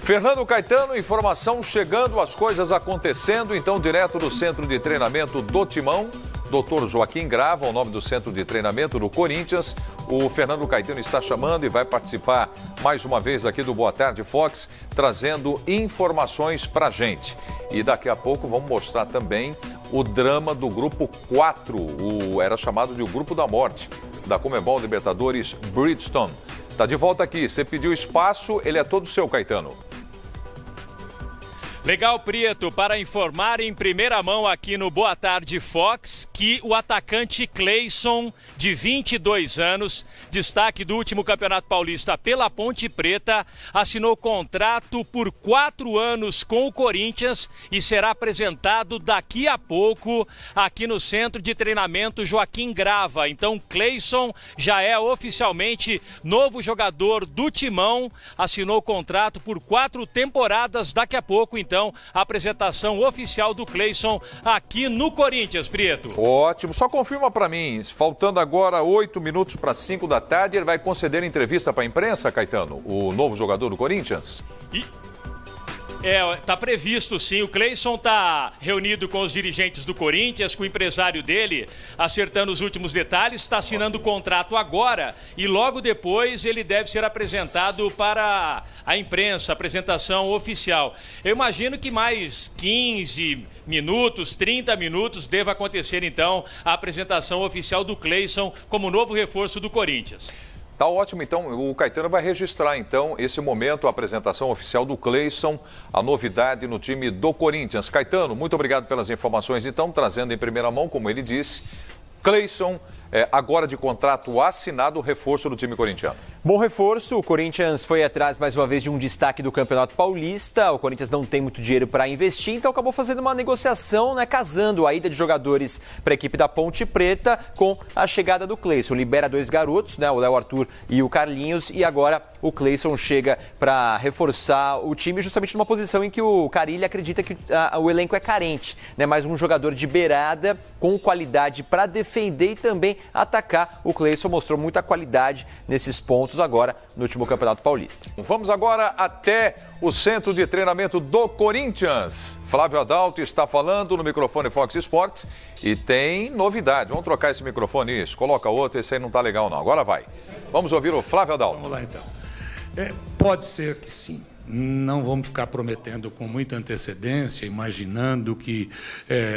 Fernando Caetano, informação chegando, as coisas acontecendo, então direto do centro de treinamento do Timão, Dr. Joaquim Grava, o nome do centro de treinamento do Corinthians. O Fernando Caetano está chamando e vai participar mais uma vez aqui do Boa Tarde Fox, trazendo informações pra gente. E daqui a pouco vamos mostrar também o drama do grupo 4, era chamado de o Grupo da Morte, da Conmebol Libertadores Bridgestone. Tá de volta aqui, você pediu espaço, ele é todo seu, Caetano. Legal, Prieto, para informar em primeira mão aqui no Boa Tarde Fox que o atacante Cleison, de 22 anos, destaque do último Campeonato Paulista pela Ponte Preta, assinou contrato por 4 anos com o Corinthians e será apresentado daqui a pouco aqui no Centro de Treinamento Joaquim Grava. Então, Cleison já é oficialmente novo jogador do Timão, assinou contrato por 4 temporadas daqui a pouco, então. A apresentação oficial do Cleison aqui no Corinthians, Prieto. Ótimo, só confirma para mim, faltando agora 8 minutos para 5 da tarde, ele vai conceder entrevista para a imprensa, Caetano, o novo jogador do Corinthians? Tá previsto sim, o Cleison tá reunido com os dirigentes do Corinthians, com o empresário dele, acertando os últimos detalhes, está assinando o contrato agora e logo depois ele deve ser apresentado para a imprensa, apresentação oficial. Eu imagino que mais 15 minutos, 30 minutos deva acontecer então a apresentação oficial do Cleison como novo reforço do Corinthians. Tá ótimo, então o Caetano vai registrar então esse momento, a apresentação oficial do Cleison, a novidade no time do Corinthians. Caetano, muito obrigado pelas informações, então, trazendo em primeira mão, como ele disse, Cleison, agora de contrato assinado, reforço do time corintiano. Bom reforço, o Corinthians foi atrás mais uma vez de um destaque do Campeonato Paulista, o Corinthians não tem muito dinheiro para investir, então acabou fazendo uma negociação, casando a ida de jogadores para a equipe da Ponte Preta com a chegada do Cleison. Libera 2 garotos, o Léo Arthur e o Carlinhos, e agora o Cleison chega para reforçar o time justamente numa posição em que o Carille acredita que o elenco é carente, mais um jogador de beirada com qualidade para defender e também atacar. O Cleison mostrou muita qualidade nesses pontos agora no último Campeonato Paulista. Vamos agora até o centro de treinamento do Corinthians. Flávio Adalto está falando no microfone Fox Sports e tem novidade. Vamos trocar esse microfone, isso. Coloca outro, esse aí não está legal não. Agora vai. Vamos ouvir o Flávio Adalto. Vamos lá então. Pode ser que sim. Não vamos ficar prometendo com muita antecedência, imaginando que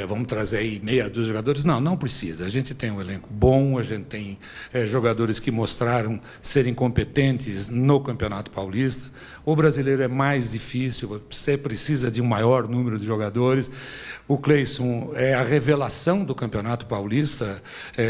vamos trazer aí meia dúzia de jogadores. Não precisa. A gente tem um elenco bom, a gente tem jogadores que mostraram serem competentes no Campeonato Paulista. O brasileiro é mais difícil, você precisa de um maior número de jogadores. O Cleison é a revelação do Campeonato Paulista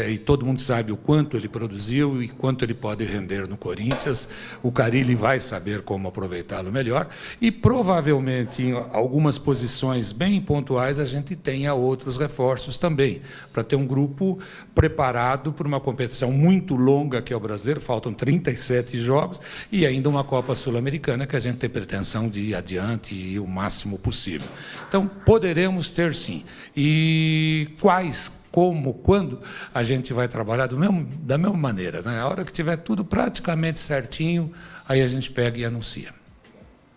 e todo mundo sabe o quanto ele produziu e quanto ele pode render no Corinthians. O Carille vai saber como aproveitá-lo melhor e provavelmente em algumas posições bem pontuais a gente tenha outros reforços também, para ter um grupo preparado para uma competição muito longa que é o brasileiro. Faltam 37 jogos e ainda uma Copa Sul-Americana que a gente tem pretensão de ir adiante e ir o máximo possível. Então, poderemos ter sim. E quais, como, quando a gente vai trabalhar da mesma maneira, A hora que tiver tudo praticamente certinho, aí a gente pega e anuncia.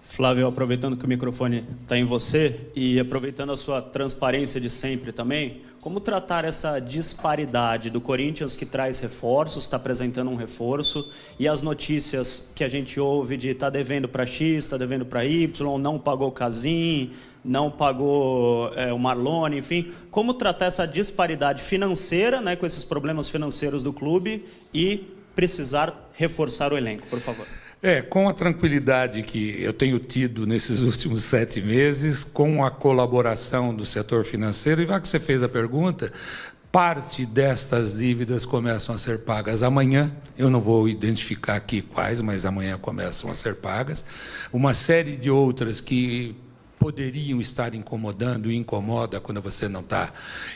Flávio, aproveitando que o microfone está em você e aproveitando a sua transparência de sempre também, como tratar essa disparidade do Corinthians que traz reforços, está apresentando um reforço, e as notícias que a gente ouve de está devendo para X, está devendo para Y, não pagou o Casim, não pagou o Marlone, enfim. Como tratar essa disparidade financeira, com esses problemas financeiros do clube e precisar reforçar o elenco, por favor? Com a tranquilidade que eu tenho tido nesses últimos 7 meses, com a colaboração do setor financeiro, e já que você fez a pergunta, parte destas dívidas começam a ser pagas amanhã. Eu não vou identificar aqui quais, mas amanhã começam a ser pagas. Uma série de outras que poderiam estar incomodando e incomoda quando você não está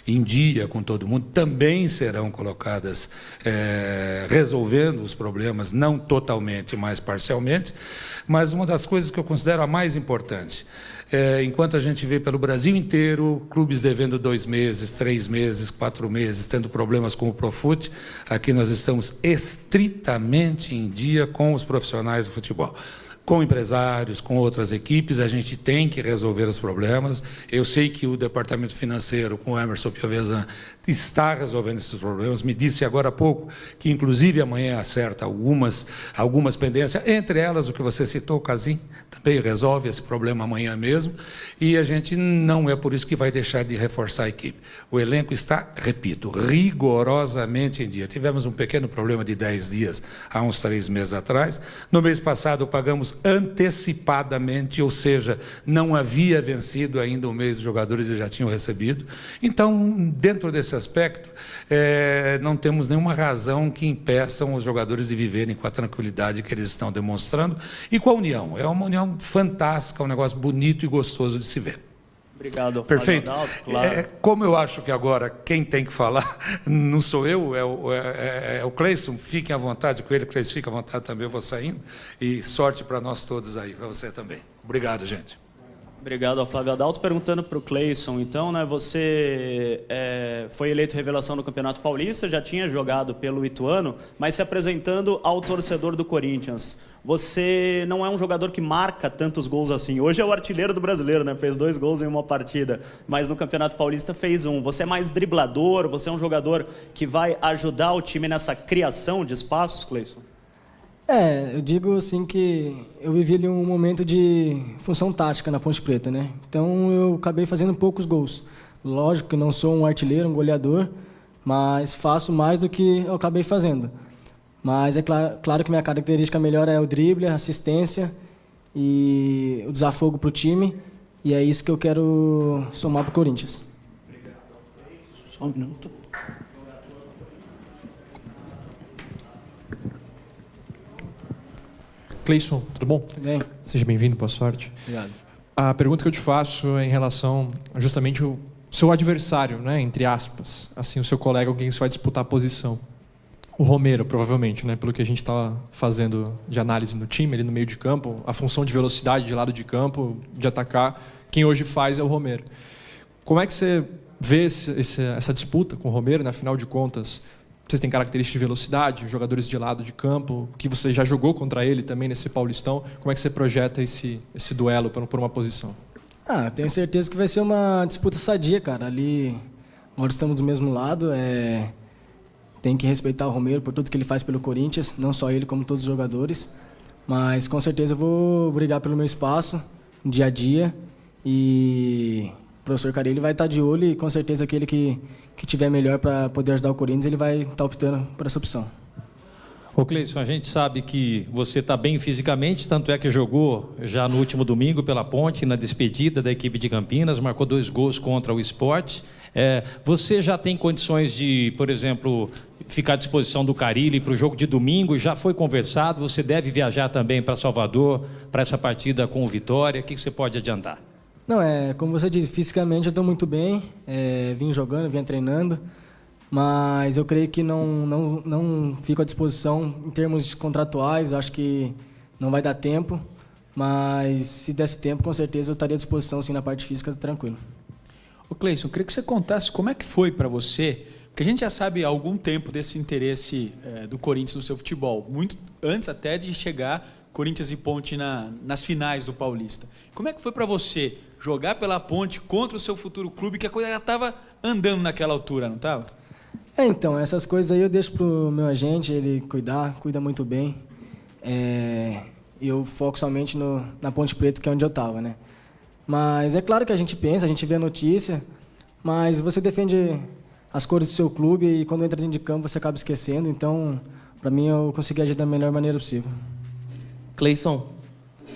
em dia com todo mundo, também serão colocadas resolvendo os problemas, não totalmente, mas parcialmente. Mas uma das coisas que eu considero a mais importante, enquanto a gente vê pelo Brasil inteiro clubes devendo 2 meses, 3 meses, 4 meses, tendo problemas com o Profut, aqui nós estamos estritamente em dia com os profissionais do futebol. com empresários, com outras equipes, a gente tem que resolver os problemas. Eu sei que o departamento financeiro, com o Emerson Piovesan, está resolvendo esses problemas. Me disse agora há pouco que, inclusive, amanhã acerta algumas pendências, entre elas o que você citou, o Casim, também resolve esse problema amanhã mesmo, e a gente não é por isso que vai deixar de reforçar a equipe. O elenco está, repito, rigorosamente em dia. Tivemos um pequeno problema de 10 dias há uns 3 meses atrás. No mês passado pagamos antecipadamente, ou seja, não havia vencido ainda o mês, os jogadores já tinham recebido. Então, dentro desse aspecto, não temos nenhuma razão que impeçam os jogadores de viverem com a tranquilidade que eles estão demonstrando e com a união. É uma união fantástica, um negócio bonito e gostoso de se ver. Obrigado. Perfeito. Adalto, claro. Como eu acho que agora quem tem que falar não sou eu, é o Cleison, fiquem à vontade com ele, Cleison, fica à vontade também, eu vou saindo. E sorte para nós todos aí, para você também. Obrigado, gente. Obrigado ao Flávio Adalto. Perguntando para o Cleison, então, né, você foi eleito revelação no Campeonato Paulista, já tinha jogado pelo Ituano, mas se apresentando ao torcedor do Corinthians. Você não é um jogador que marca tantos gols assim. Hoje é o artilheiro do brasileiro, né? Fez 2 gols em uma partida, mas no Campeonato Paulista fez 1. Você é mais driblador, você é um jogador que vai ajudar o time nessa criação de espaços, Cleison? Eu digo assim que eu vivi ali um momento de função tática na Ponte Preta, né? Então eu acabei fazendo poucos gols. Lógico que não sou um artilheiro, um goleador, mas faço mais do que eu acabei fazendo. Mas é claro que minha característica melhor é o drible, a assistência e o desafogo para o time. E é isso que eu quero somar para o Corinthians. Obrigado. Só um minuto. Cleison, tudo bom? Tudo bem. Seja bem-vindo, boa sorte. Obrigado. A pergunta que eu te faço é em relação a justamente o seu adversário, né, entre aspas, assim, o seu colega com quem você vai disputar a posição. O Romero, provavelmente, né, pelo que a gente está fazendo de análise no time, ali no meio de campo, a função de velocidade de lado de campo, de atacar, quem hoje faz é o Romero. Como é que você vê essa disputa com o Romero, né, afinal de contas? Vocês têm características de velocidade, jogadores de lado de campo, que você já jogou contra ele também nesse Paulistão. Como é que você projeta esse duelo por uma posição? Tenho certeza que vai ser uma disputa sadia, cara. Ali, nós estamos do mesmo lado. Tem que respeitar o Romero por tudo que ele faz pelo Corinthians, não só ele, como todos os jogadores. Mas, com certeza, eu vou brigar pelo meu espaço, no dia a dia. E o professor Carille vai estar de olho e, com certeza, aquele que tiver melhor para poder ajudar o Corinthians, ele vai estar optando por essa opção. Ô Cleison, a gente sabe que você está bem fisicamente, tanto é que jogou já no último domingo pela Ponte, na despedida da equipe de Campinas, marcou 2 gols contra o Sport. Você já tem condições de, por exemplo, ficar à disposição do Carille para o jogo de domingo? Já foi conversado? Você deve viajar também para Salvador para essa partida com o Vitória? O que você pode adiantar? Não, como você disse, fisicamente eu estou muito bem, vim jogando, vim treinando, mas eu creio que não fico à disposição em termos contratuais, acho que não vai dar tempo, mas se desse tempo, com certeza eu estaria à disposição, sim, na parte física, tranquilo. Ô Cleison, eu queria que você contasse como é que foi para você, porque a gente já sabe há algum tempo desse interesse do Corinthians no seu futebol, muito antes até de chegar Corinthians e Ponte nas finais do Paulista. Como é que foi para você jogar pela Ponte contra o seu futuro clube, que a coisa já estava andando naquela altura, não estava? Então, essas coisas aí eu deixo pro meu agente, ele cuida muito bem. Eu foco somente na Ponte Preta, que é onde eu estava, né? Mas é claro que a gente pensa, a gente vê a notícia, mas você defende as cores do seu clube e quando entra dentro de campo você acaba esquecendo. Então, para mim, eu consegui agir da melhor maneira possível. Cleison,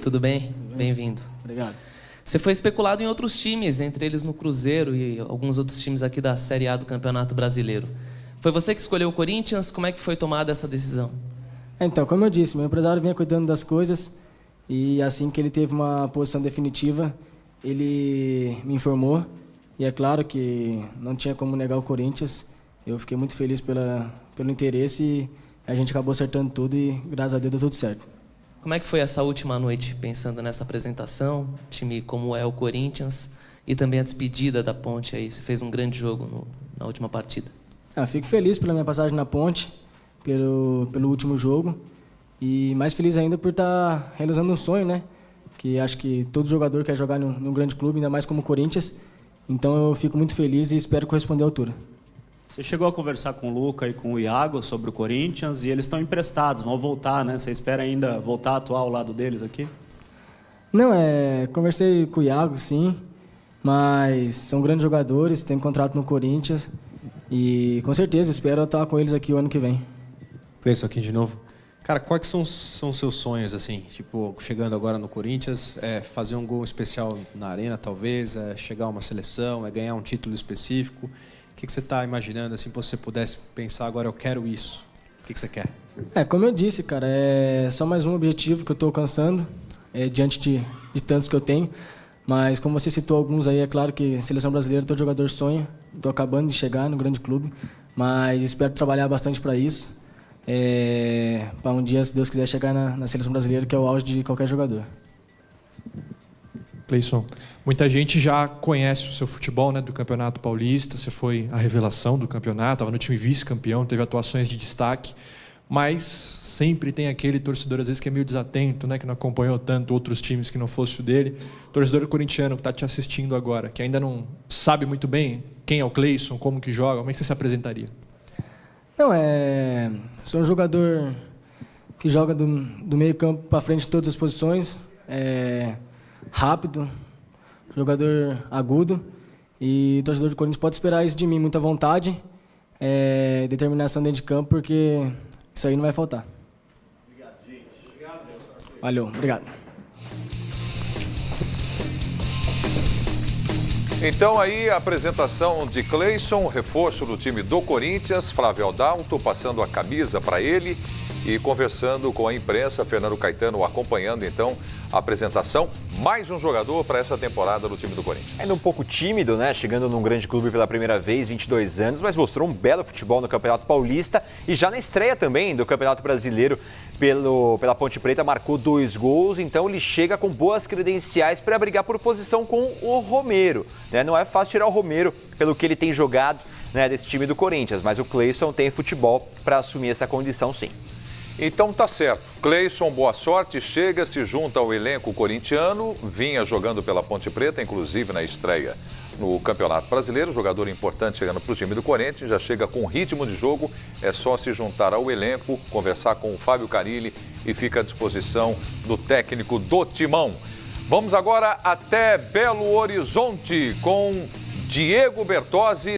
tudo bem? Bem-vindo. Obrigado. Você foi especulado em outros times, entre eles no Cruzeiro e alguns outros times aqui da Série A do Campeonato Brasileiro. Foi você que escolheu o Corinthians? Como é que foi tomada essa decisão? Então, como eu disse, meu empresário vinha cuidando das coisas e assim que ele teve uma posição definitiva, ele me informou. E é claro que não tinha como negar o Corinthians. Eu fiquei muito feliz pelo interesse e a gente acabou acertando tudo e, graças a Deus, deu tudo certo. Como é que foi essa última noite, pensando nessa apresentação, time como é o Corinthians, e também a despedida da Ponte aí? Você fez um grande jogo na última partida. Fico feliz pela minha passagem na Ponte, pelo último jogo. E mais feliz ainda por estar realizando um sonho, né? Que acho que todo jogador quer jogar num grande clube, ainda mais como o Corinthians. Então eu fico muito feliz e espero corresponder à altura. Você chegou a conversar com o Luca e com o Iago sobre o Corinthians e eles estão emprestados, vão voltar, né? Você espera ainda voltar a atuar ao lado deles aqui? Não, conversei com o Iago, sim, mas são grandes jogadores, têm contrato no Corinthians e com certeza espero atuar com eles aqui o ano que vem. Cleison aqui de novo. Cara, quais são os seus sonhos, assim, tipo, chegando agora no Corinthians, fazer um gol especial na arena, talvez, chegar a uma seleção, ganhar um título específico? O que você está imaginando, assim, se você pudesse pensar agora, eu quero isso? O que você quer? Como eu disse, cara, é só mais um objetivo que eu estou alcançando, diante de tantos que eu tenho. Mas, como você citou alguns aí, é claro que seleção brasileira, todo jogador sonha. Estou acabando de chegar no grande clube, mas espero trabalhar bastante para isso. Para um dia, se Deus quiser, chegar na seleção brasileira, que é o auge de qualquer jogador. Cleison, muita gente já conhece o seu futebol, né, do Campeonato Paulista. Você foi a revelação do campeonato, estava no time vice-campeão, teve atuações de destaque, mas sempre tem aquele torcedor, às vezes, que é meio desatento, né, que não acompanhou tanto outros times que não fosse o dele. Torcedor corintiano que está te assistindo agora, que ainda não sabe muito bem quem é o Cleison, como que joga, como é que você se apresentaria? Não, sou um jogador que joga do meio campo para frente em todas as posições, rápido, jogador agudo, e o torcedor do Corinthians pode esperar isso de mim, muita vontade, determinação dentro de campo, porque isso aí não vai faltar. Obrigado, gente. Obrigado. Valeu, obrigado. Então aí a apresentação de Cleison, reforço do time do Corinthians, Flávio Adalto passando a camisa para ele e conversando com a imprensa, Fernando Caetano acompanhando então a apresentação. Mais um jogador para essa temporada do time do Corinthians. Ainda um pouco tímido, né? Chegando num grande clube pela primeira vez, 22 anos, mas mostrou um belo futebol no Campeonato Paulista e já na estreia também do Campeonato Brasileiro pela Ponte Preta, marcou 2 gols, então ele chega com boas credenciais para brigar por posição com o Romero, né? Não é fácil tirar o Romero pelo que ele tem jogado, né, desse time do Corinthians, mas o Cleison tem futebol para assumir essa condição, sim. Então tá certo. Cleison, boa sorte, chega, se junta ao elenco corintiano, vinha jogando pela Ponte Preta, inclusive na estreia no Campeonato Brasileiro, jogador importante chegando para o time do Corinthians, já chega com ritmo de jogo, é só se juntar ao elenco, conversar com o Fábio Carilli e fica à disposição do técnico do Timão. Vamos agora até Belo Horizonte com Diego Bertozzi.